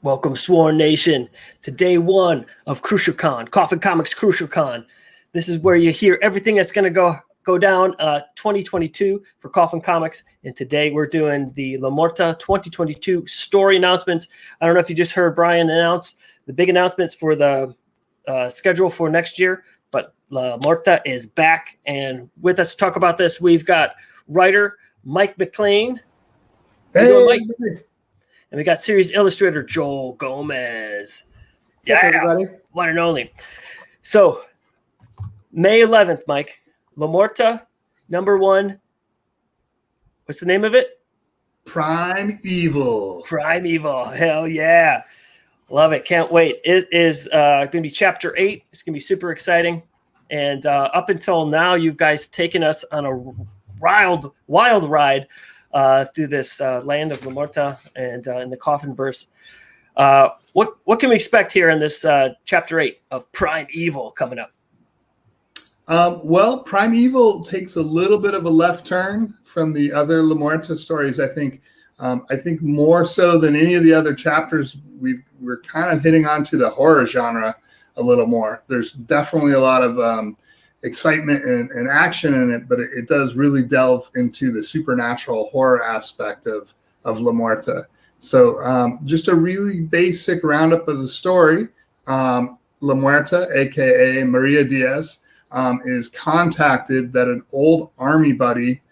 Welcome, Sworn Nation, to day one of Crucial Con, Coffin Comics Crucial Con. This is where you hear everything that's going to go down 2022 for Coffin Comics. And today we're doing the La Muerta 2022 story announcements. I don't know if you just heard Brian announce the big announcements for the schedule for next year, but La Muerta is back. And with us to talk about this, we've got writer Mike MacLean. Hey, Mike? And we got series illustrator Joel Gomez. What's up, everybody? One and only. So, May 11th, Mike. La Muerta, #1. What's the name of it? Prime Evil. Prime Evil. Hell yeah. Love it. Can't wait. It is going to be chapter 8. It's going to be super exciting. And up until now, you guys taken us on a wild ride through this land of La Muerta and in the Coffin verse. What can we expect here in this chapter 8 of Prime Evil coming up? Well, Prime Evil takes a little bit of a left turn from the other La Muerta stories. I think more so than any of the other chapters, we're kind of hitting onto the horror genre a little more. There's definitely a lot of excitement and action in it, but it does really delve into the supernatural horror aspect of La Muerta. So just a really basic roundup of the story. La Muerta, aka Maria Diaz, is contacted that an old army buddy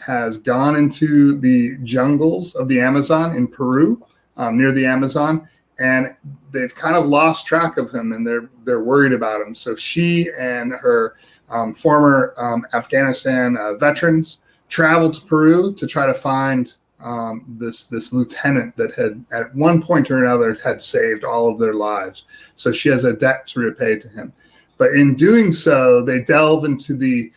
has gone into the jungles of the Amazon in Peru, near the Amazon, and they've kind of lost track of him, and they're worried about him. So she and her former Afghanistan veterans traveled to Peru to try to find this lieutenant that had at one point or another had saved all of their lives. So she has a debt to repay to him. But in doing so, they delve into the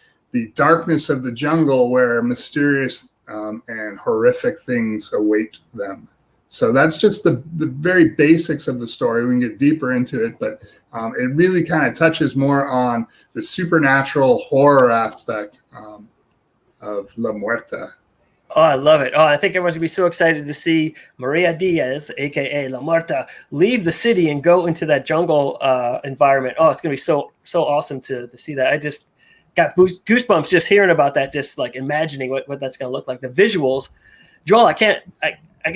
darkness of the jungle where mysterious and horrific things await them. So that's just the very basics of the story. We can get deeper into it, but it really kind of touches more on the supernatural horror aspect of La Muerta. Oh, I love it. Oh, I think everyone's going to be so excited to see Maria Diaz, a.k.a. La Muerta, leave the city and go into that jungle environment. Oh, it's going to be so awesome to see that. I just got goosebumps just hearing about that, just like imagining what that's going to look like. The visuals. Joel, I can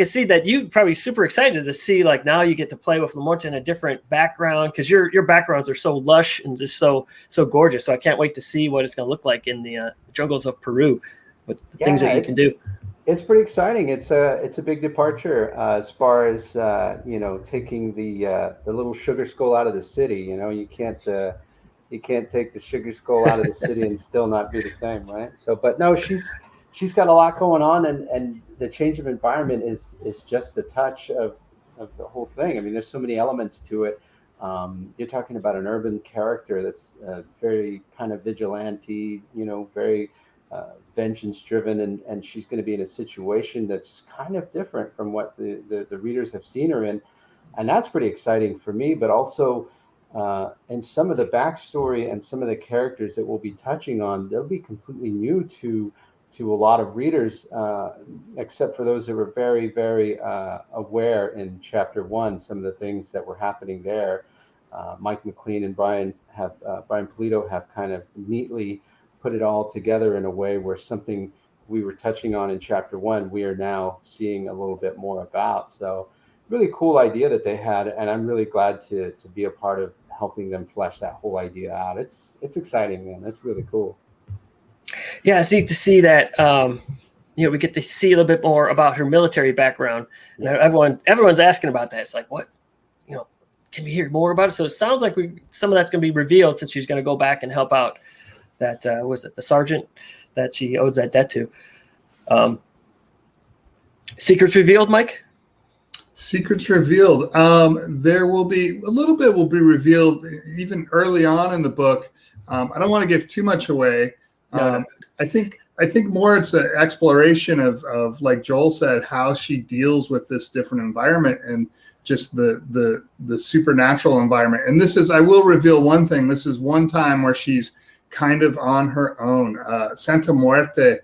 see that you probably super excited to see, like, now you get to play with La Muerta in a different background, because your backgrounds are so lush and just so gorgeous. So I can't wait to see what it's going to look like in the jungles of Peru. With the things that you can do. It's pretty exciting. It's a big departure as far as taking the little sugar skull out of the city. You can't take the sugar skull out of the city and still not be the same, right? So, but no, she's got a lot going on, and the change of environment is just the touch of the whole thing. I mean, there's so many elements to it. You're talking about an urban character that's very kind of vigilante, very vengeance driven, and she's going to be in a situation that's kind of different from what the readers have seen her in, and that's pretty exciting for me. But also and some of the backstory and some of the characters that we'll be touching on, they'll be completely new to a lot of readers, except for those that were very, very aware in chapter 1, some of the things that were happening there. Mike MacLean and Brian Pulido have kind of neatly put it all together in a way where something we were touching on in chapter 1, we are now seeing a little bit more about. So really cool idea that they had, and I'm really glad to be a part of helping them flesh that whole idea out. It's exciting, man. That's really cool. Yeah, it's neat to see that. We get to see a little bit more about her military background. Yeah. Everyone's asking about that. It's like, what, can we hear more about it? So it sounds like some of that's going to be revealed, since she's going to go back and help out that was it the sergeant that she owes that debt to. Secrets revealed, Mike? Secrets revealed. There will be a little bit will be revealed even early on in the book. I don't want to give too much away. No. I think more it's an exploration of, like Joel said, how she deals with this different environment and just the supernatural environment. And I will reveal one thing. This is one time where she's kind of on her own. Santa Muerte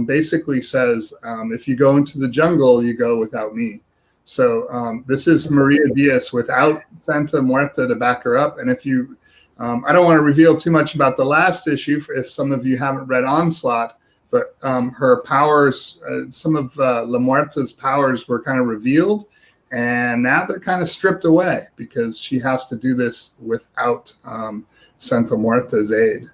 basically says, if you go into the jungle, you go without me. So this is Maria Diaz without Santa Muerta to back her up. And if you, I don't want to reveal too much about the last issue if some of you haven't read Onslaught, but her powers, some of La Muerta's powers were kind of revealed, and now they're kind of stripped away because she has to do this without Santa Muerta's aid.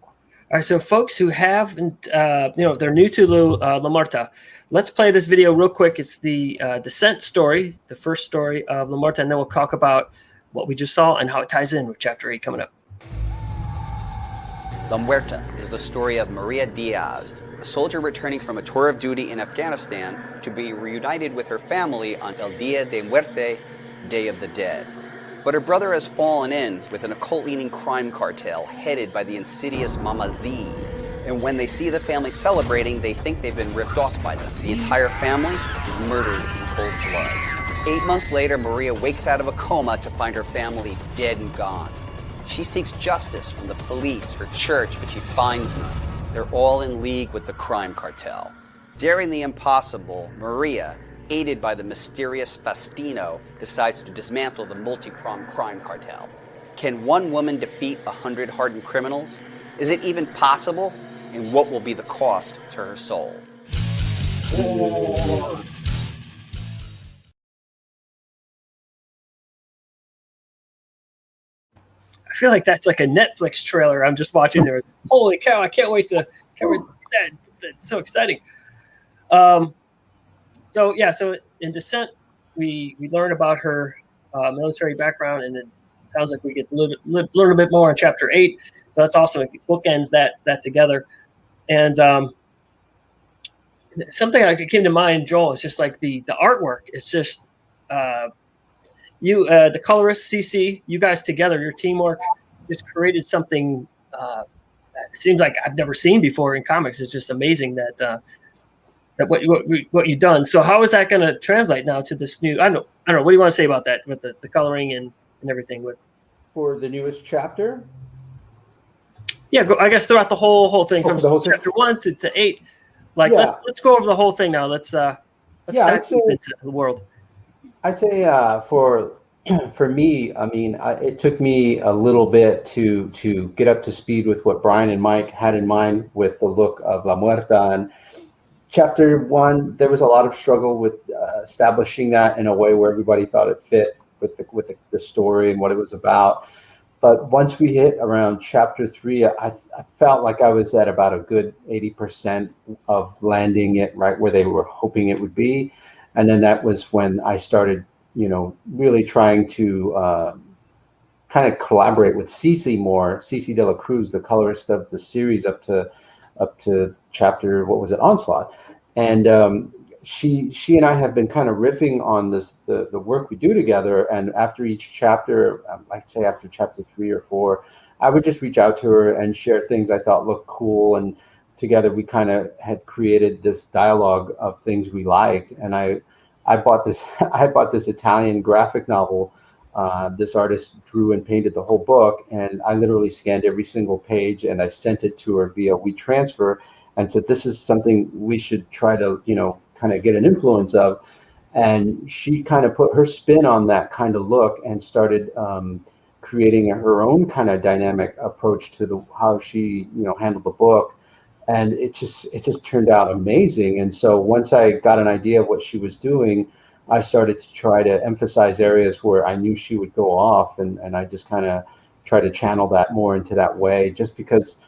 All right, so folks who haven't, they're new to La Muerta, let's play this video real quick. It's the Descent story, the first story of La Muerta, and then we'll talk about what we just saw and how it ties in with Chapter 8 coming up. La Muerta is the story of Maria Diaz, a soldier returning from a tour of duty in Afghanistan to be reunited with her family on El Dia de Muerte, Day of the Dead. But her brother has fallen in with an occult-leaning crime cartel headed by the insidious Mama Z. And when they see the family celebrating, they think they've been ripped off by them. The entire family is murdered in cold blood. 8 months later, Maria wakes out of a coma to find her family dead and gone. She seeks justice from the police, her church, but she finds none. They're all in league with the crime cartel. Daring the impossible, Maria, aided by the mysterious Faustino, decides to dismantle the multi-pronged crime cartel. Can one woman defeat 100 hardened criminals? Is it even possible? And what will be the cost to her soul? I feel like that's like a Netflix trailer I'm just watching there. Holy cow, I can't wait to that. That's so exciting. So in Descent, we learn about her military background, and it sounds like we get to learn a bit more in Chapter 8. So that's awesome. It bookends that together. And something that came to mind, Joel, is just like the artwork. It's just the colorist, CC, you guys together, your teamwork just created something that it seems like I've never seen before in comics. It's just amazing that what you've done. So how is that going to translate now to this new? I don't know. What do you want to say about that with the coloring and everything with for the newest chapter? Yeah, I guess throughout the whole thing from chapter 1 to 8. Like let's go over the whole thing now. Let's dive deep into the world. I'd say for me, I mean, it took me a little bit to get up to speed with what Brian and Mike had in mind with the look of La Muerta. And Chapter 1, there was a lot of struggle with establishing that in a way where everybody thought it fit with the story and what it was about. But once we hit around Chapter 3, I felt like I was at about a good 80% of landing it right where they were hoping it would be. And then that was when I started, really trying to kind of collaborate with Cece more, Cece de la Cruz, the colorist of the series up to chapter, what was it, Onslaught. And she and I have been kind of riffing on the work we do together. And after each chapter, I'd say after chapter 3 or 4, I would just reach out to her and share things I thought looked cool. And together we kind of had created this dialogue of things we liked. And I bought this Italian graphic novel. This artist drew and painted the whole book, and I literally scanned every single page and I sent it to her via WeTransfer and said, this is something we should try to, kind of get an influence of. And she kind of put her spin on that kind of look and started creating her own kind of dynamic approach to how she, handled the book. And it just turned out amazing. And so once I got an idea of what she was doing, I started to try to emphasize areas where I knew she would go off. And I just kind of try to channel that more into that way, just because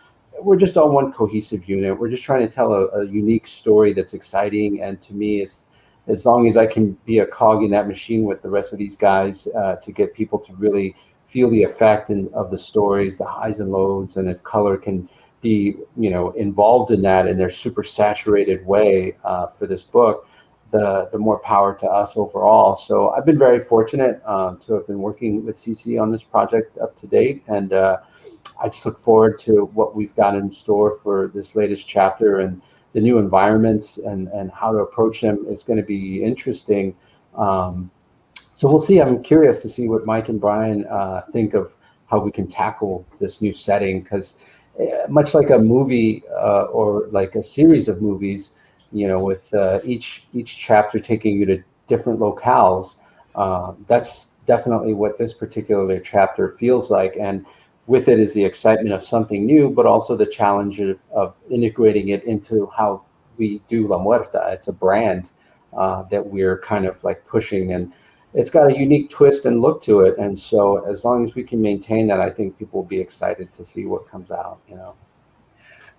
we're just all one cohesive unit. We're just trying to tell a unique story that's exciting. And to me, it's, as long as I can be a cog in that machine with the rest of these guys to get people to really feel the effect of the stories, the highs and lows, and if color can be, involved in that in their super saturated way for this book, the more power to us overall. So I've been very fortunate to have been working with CC on this project up to date, and I just look forward to what we've got in store for this latest chapter and the new environments and how to approach them. Is going to be interesting. So we'll see. I'm curious to see what Mike and Brian think of how we can tackle this new setting, because much like a movie or like a series of movies, with each chapter taking you to different locales. That's definitely what this particular chapter feels like, and with it is the excitement of something new, but also the challenge of integrating it into how we do La Muerta. It's a brand that we're kind of like pushing, and it's got a unique twist and look to it. And so as long as we can maintain that, I think people will be excited to see what comes out,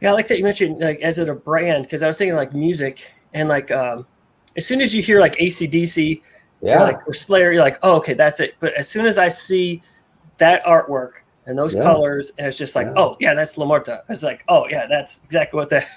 Yeah, I like that you mentioned like as it a brand, because I was thinking like music and like as soon as you hear like AC/DC, you're like, or Slayer, you're like, oh, okay, that's it. But as soon as I see that artwork and those colors, and it's just like, oh yeah, that's La Muerta. It's like, oh yeah, that's exactly what that.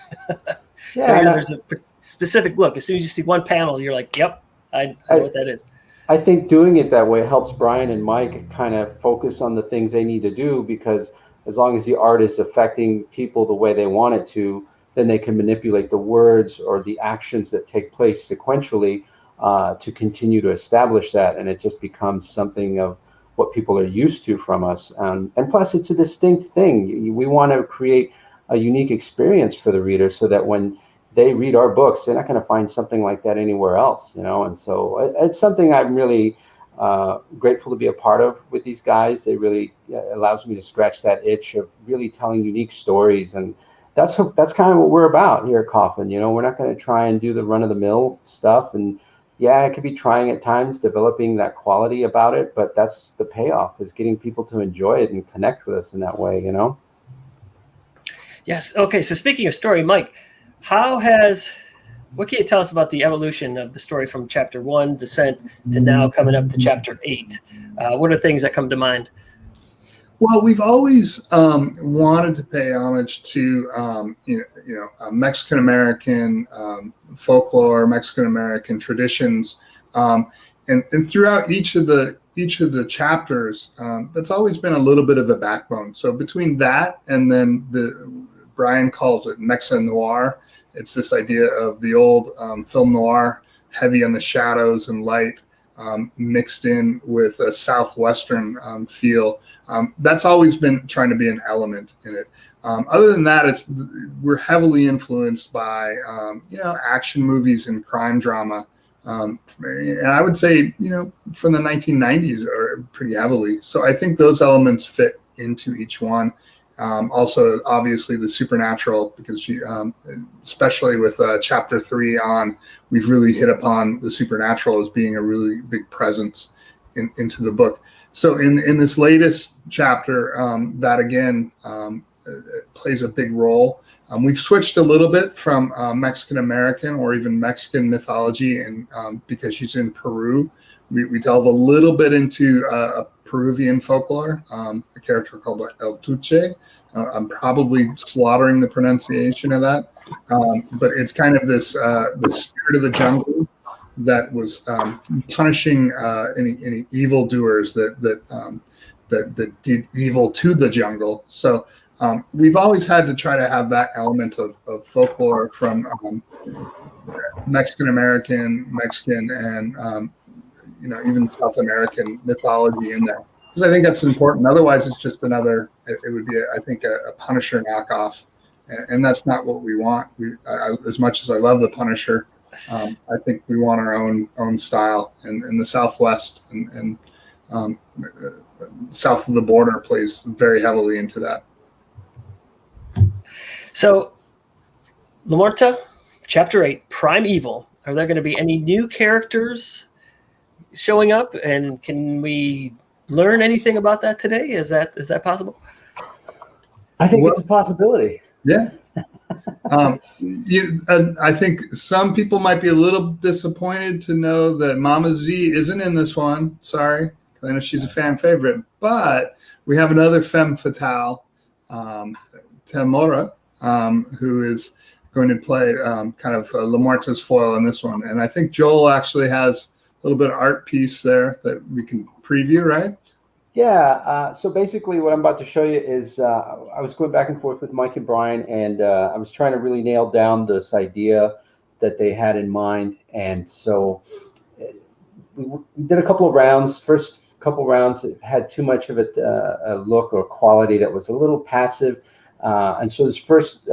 So there's a specific look. As soon as you see one panel, you're like, yep, I know what that is. I think doing it that way helps Brian and Mike kind of focus on the things they need to do, because as long as the art is affecting people the way they want it to, then they can manipulate the words or the actions that take place sequentially to continue to establish that. And it just becomes something of what people are used to from us. And plus, it's a distinct thing. We want to create a unique experience for the reader so that when they read our books, they're not going to find something like that anywhere else, And so it's something I'm really grateful to be a part of with these guys. They really allows me to scratch that itch of really telling unique stories, and that's kind of what we're about here at Coffin. We're not going to try and do the run-of-the-mill stuff, and it could be trying at times developing that quality about it, but that's the payoff, is getting people to enjoy it and connect with us in that way. Yes. Okay. So speaking of story, Mike, what can you tell us about the evolution of the story from chapter 1, Descent, to now coming up to chapter 8? What are things that come to mind? Well, we've always wanted to pay homage to Mexican American folklore, Mexican American traditions, and throughout each of the chapters, that's always been a little bit of a backbone. So between that and then Brian calls it Mexa Noir. It's this idea of the old film noir, heavy on the shadows and light, mixed in with a Southwestern feel. That's always been trying to be an element in it. Other than that, we're heavily influenced by action movies and crime drama, and I would say from the 1990s are pretty heavily. So I think those elements fit into each one. Also, obviously, the supernatural, because especially with chapter 3 on, we've really hit upon the supernatural as being a really big presence into the book. So in this latest chapter, that again plays a big role. We've switched a little bit from Mexican American or even Mexican mythology, and because she's in Peru, we delve a little bit into a Peruvian folklore, a character called El Tuche. I'm probably slaughtering the pronunciation of that, but it's kind of this the spirit of the jungle that was punishing any evildoers that did evil to the jungle. So we've always had to try to have that element of folklore from Mexican American, Mexican, and even South American mythology in there, because I think that's important. Otherwise, it's just another. It would be, I think, a Punisher knockoff, and that's not what we want. As much as I love the Punisher, I think we want our own style, and the Southwest and south of the border plays very heavily into that. So, La Muerta, chapter 8, Prime Evil. Are there going to be any new characters showing up, and can we learn anything about that today? Is that possible? I think it's a possibility. Yeah. I think some people might be a little disappointed to know that Mama Z isn't in this one. Sorry, I know she's a fan favorite, but we have another femme fatale, Temora, who is going to play kind of La Muerta's foil in this one. And I think Joel actually has a little bit of art piece there that we can preview, right? Yeah. So basically what I'm about to show you is I was going back and forth with Mike and Brian, and I was trying to really nail down this idea that they had in mind. And so we did a couple of rounds. First couple rounds had too much of a look or quality that was a little passive. And so this first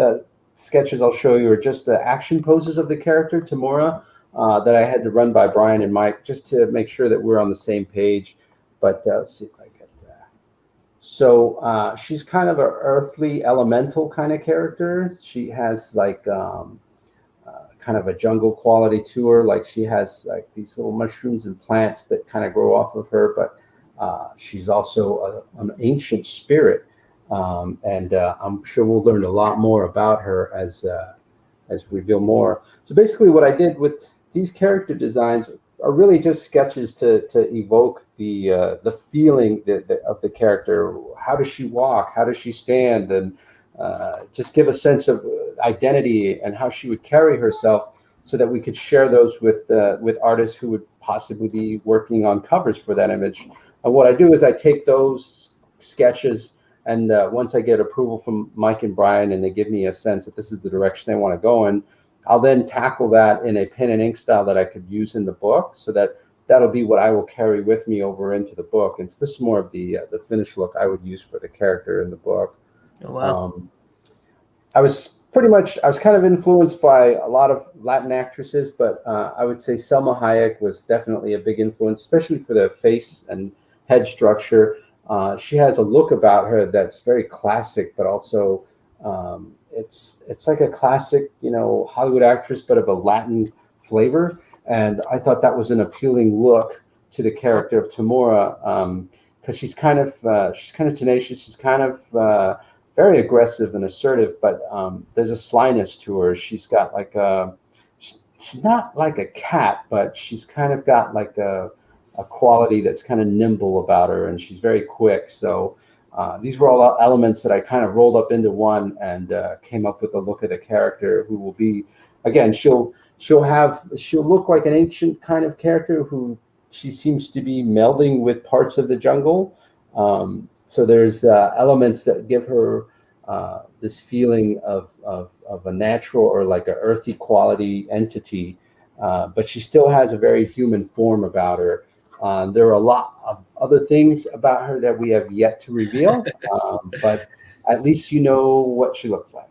sketches I'll show you are just the action poses of the character, Tamora, that I had to run by Brian and Mike just to make sure that we're on the same page. But let's see if I get that. So she's kind of an earthly elemental kind of character. She has like kind of a jungle quality to her. Like she has like these little mushrooms and plants that kind of grow off of her, but she's also an ancient spirit. And I'm sure we'll learn a lot more about her as we reveal more. So basically what I did with these character designs are really just sketches to evoke the feeling of the character. How does she walk? How does she stand? And just give a sense of identity and how she would carry herself, so that we could share those with artists who would possibly be working on covers for that image. And what I do is I take those sketches, and once I get approval from Mike and Brian and they give me a sense that this is the direction they want to go in, I'll then tackle that in a pen and ink style that I could use in the book, so that'll be what I will carry with me over into the book. And so this is more of the finished look I would use for the character in the book. Oh, wow. I was kind of influenced by a lot of Latin actresses, but I would say Selma Hayek was definitely a big influence, especially for the face and head structure. She has a look about her that's very classic, but also it's like a classic, Hollywood actress, but of a Latin flavor. And I thought that was an appealing look to the character of Tamora, because she's kind of tenacious. She's kind of very aggressive and assertive, but there's a slyness to her. She's got like she's not like a cat, but she's kind of got like a quality that's kind of nimble about her, and she's very quick. So these were all elements that I kind of rolled up into one and came up with a look at a character who will be, again, she'll look like an ancient kind of character who she seems to be melding with parts of the jungle. So there's elements that give her this feeling of a natural or like an earthy quality entity, but she still has a very human form about her. There are a lot of other things about her that we have yet to reveal, but at least you know what she looks like.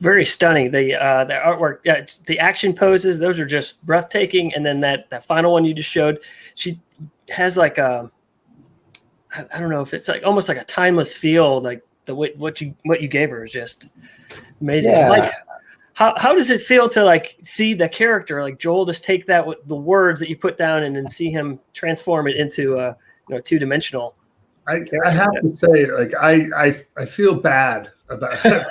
Very stunning. The artwork, the action poses, those are just breathtaking. And then that final one you just showed, she has like I don't know if it's like almost like a timeless feel. Like what you gave her is just amazing. Yeah. Like how does it feel to like see the character, like Joel, just take that with the words that you put down and then see him transform it into a two-dimensional. I have to say, like I feel bad about that.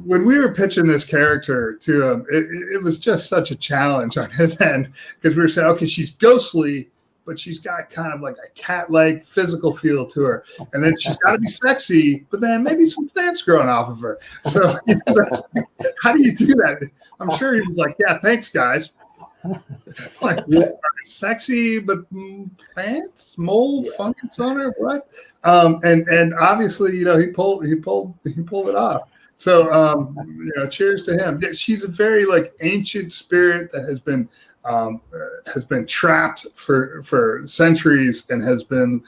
When we were pitching this character to him, it was just such a challenge on his end, because we were saying, okay, she's ghostly, but she's got kind of like a cat-like physical feel to her, and then she's got to be sexy, but then maybe some plants growing off of her. So how do you do that? I'm sure he was like, yeah, thanks, guys. Like, sexy, but plants, mold, fungus on her, what? And obviously, he pulled it off. So cheers to him. Yeah, she's a very like ancient spirit that has been trapped for centuries and has been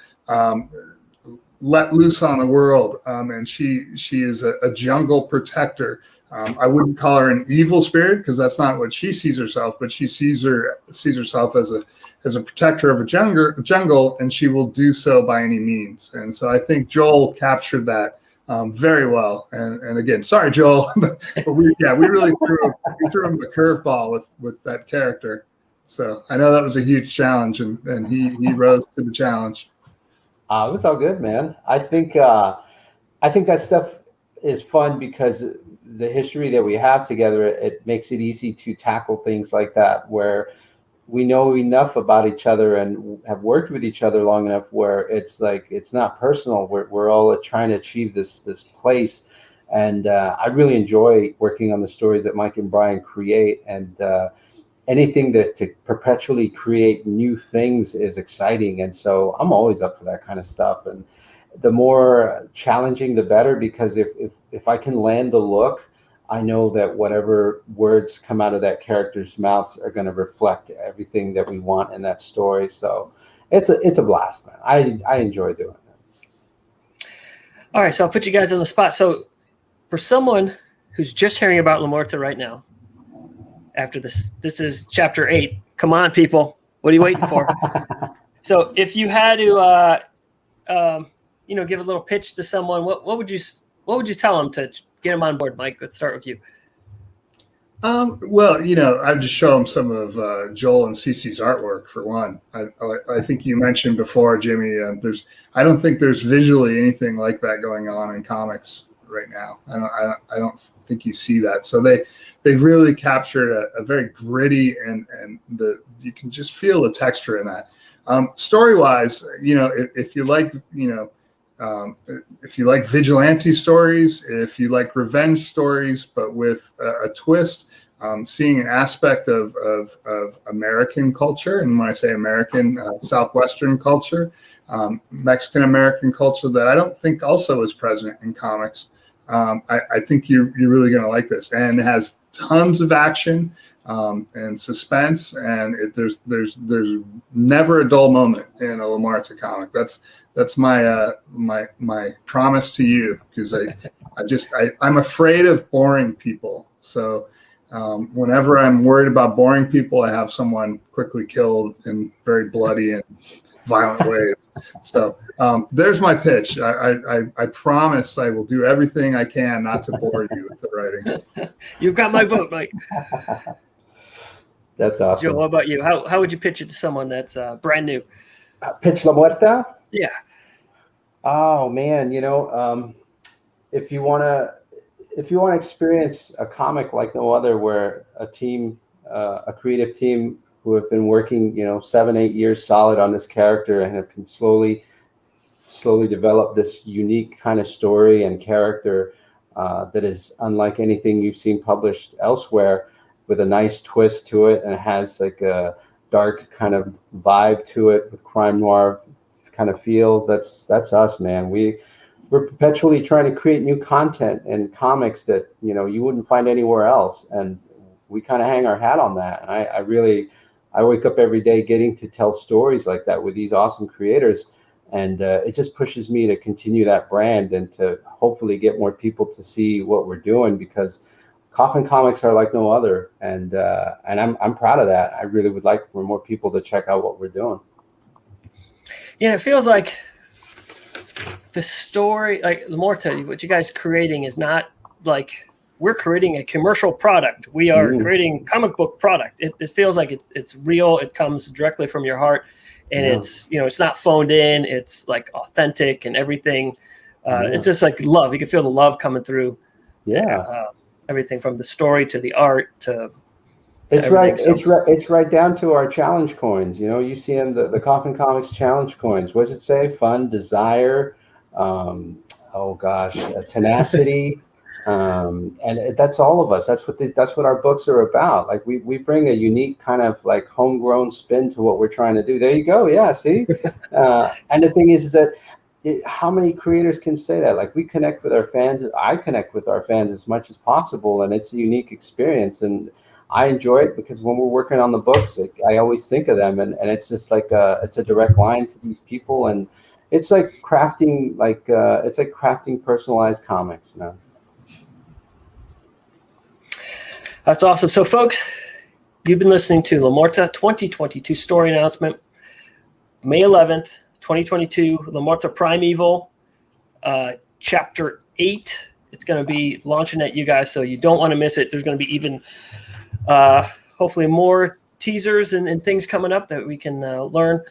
let loose on the world. And she is a jungle protector. I wouldn't call her an evil spirit, because that's not what she sees herself, but she sees herself as a protector of a jungle, and she will do so by any means. And so I think Joel captured that very well. And again, sorry, Joel, but we really threw him a curveball with that character. So I know that was a huge challenge, and he rose to the challenge. It was all good, man. I think that stuff is fun because the history that we have together, it makes it easy to tackle things like that, where we know enough about each other and have worked with each other long enough where it's like, it's not personal. We're all trying to achieve this place. And I really enjoy working on the stories that Mike and Brian create, and anything to perpetually create new things is exciting. And so I'm always up for that kind of stuff. And the more challenging, the better, because if I can land the look, I know that whatever words come out of that character's mouths are going to reflect everything that we want in that story. So it's a blast, man. I enjoy doing it. All right, so I'll put you guys on the spot. So for someone who's just hearing about La Muerta right now, after this is chapter 8. Come on, people. What are you waiting for? So if you had to, give a little pitch to someone, what would you tell them to get them on board, Mike? Let's start with you. Well, I'd just show them some of Joel and Cece's artwork for one. I think you mentioned before, Jimmy. I don't think there's visually anything like that going on in comics right now. I don't think you see that. So they've really captured a very gritty and you can just feel the texture in that. Story wise, if you like, if you like vigilante stories, if you like revenge stories, but with a twist, seeing an aspect of American culture, and when I say American, Southwestern culture, Mexican American culture that I don't think also is present in comics. I think you're really going to like this, and it has tons of action and suspense, and there's never a dull moment in a La Muerta comic. That's my promise to you, because I'm afraid of boring people. So whenever I'm worried about boring people, I have someone quickly killed in very bloody and violent ways. So there's my pitch. I promise I will do everything I can not to bore you with the writing. You've got my vote, Mike. That's awesome. Joe, what about you? How would you pitch it to someone that's brand new? Pitch La Muerta? Yeah. Oh man, if you want to experience a comic like no other, where a team, a creative team who have been working, 7-8 years solid on this character and have been slowly develop this unique kind of story and character that is unlike anything you've seen published elsewhere, with a nice twist to it, and it has like a dark kind of vibe to it with crime noir kind of feel. That's us, man. We're perpetually trying to create new content and comics that you wouldn't find anywhere else, and we kind of hang our hat on that. And I wake up every day getting to tell stories like that with these awesome creators, and it just pushes me to continue that brand and to hopefully get more people to see what we're doing, because Coffin Comics are like no other, and I'm proud of that. I really would like for more people to check out what we're doing. Yeah, it feels like the story, like La Muerta, what you guys creating is not like we're creating a commercial product. We are creating comic book product. It feels like it's real. It comes directly from your heart, and it's it's not phoned in. It's like authentic and everything. It's just like love. You can feel the love coming through. Yeah. Everything from the story to the art to it's right. So. It's right down to our challenge coins. You see them, the Coffin Comics challenge coins. What does it say? Fun, desire, tenacity, and that's all of us. That's what our books are about. Like we bring a unique kind of like homegrown spin to what we're trying to do. There you go. Yeah. See, and the thing is that. How many creators can say that? Like, we connect with our fans. I connect with our fans as much as possible, and it's a unique experience. And I enjoy it because when we're working on the books, I always think of them, and it's just like it's a direct line to these people, and it's like crafting personalized comics, man. That's awesome. So, folks, you've been listening to La Muerta 2022 story announcement, May 11th. 2022, La Muerta Primeval, Chapter 8. It's going to be launching at you guys, so you don't want to miss it. There's going to be even, hopefully, more teasers and things coming up that we can learn.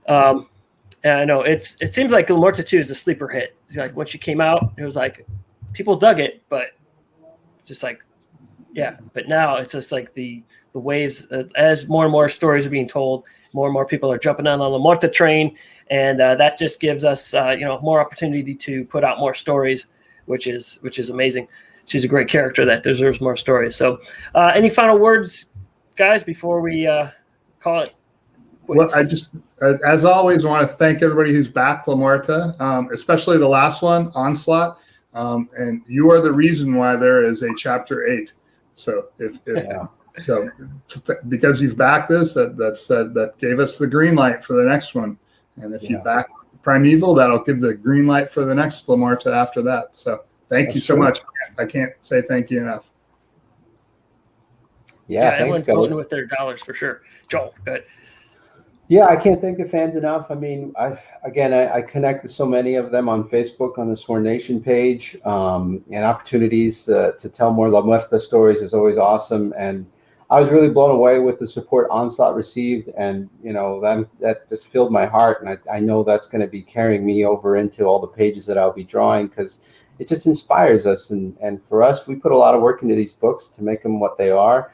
And I know it seems like La Muerta 2 is a sleeper hit. It's like when she came out, it was like people dug it, but it's just like, yeah. But now it's just like the waves as more and more stories are being told. More and more people are jumping on the La Muerta train, and that just gives us, more opportunity to put out more stories, which is amazing. She's a great character that deserves more stories. So, any final words, guys, before we call it quits? Well, I just, as always, want to thank everybody who's backed La Muerta, especially the last one, Onslaught, and you are the reason why there is a Chapter 8. So So, because you've backed this, that gave us the green light for the next one. And if you back Primeval, that'll give the green light for the next La Muerta after that. So, Thank you so much. I can't say thank you enough. Yeah, everyone's thanks, voting guys. with their dollars for sure. Joel, good. Yeah, I can't thank the fans enough. I mean, I connect with so many of them on Facebook on the Sworn Nation page, and opportunities to tell more La Muerta stories is always awesome. And I was really blown away with the support Onslaught received, and that just filled my heart. And I know that's going to be carrying me over into all the pages that I'll be drawing, because it just inspires us. And for us, we put a lot of work into these books to make them what they are.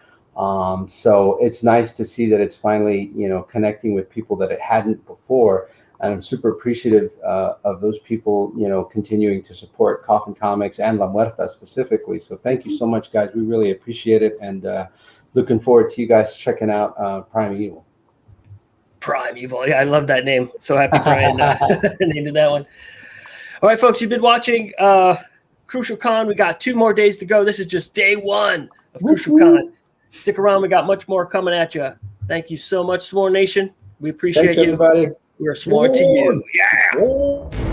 So it's nice to see that it's finally, connecting with people that it hadn't before. And I'm super appreciative of those people, continuing to support Coffin Comics and La Muerta specifically. So thank you so much, guys. We really appreciate it. And looking forward to you guys checking out Prime Evil. Prime Evil. Yeah, I love that name. So happy Brian named that one. All right, folks, you've been watching Crucial Con. We got 2 more days to go. This is just day 1 of Crucial Con. Stick around. We got much more coming at you. Thank you so much, Sworn Nation. We appreciate you. Thanks, everybody. We're sworn to you. Yeah.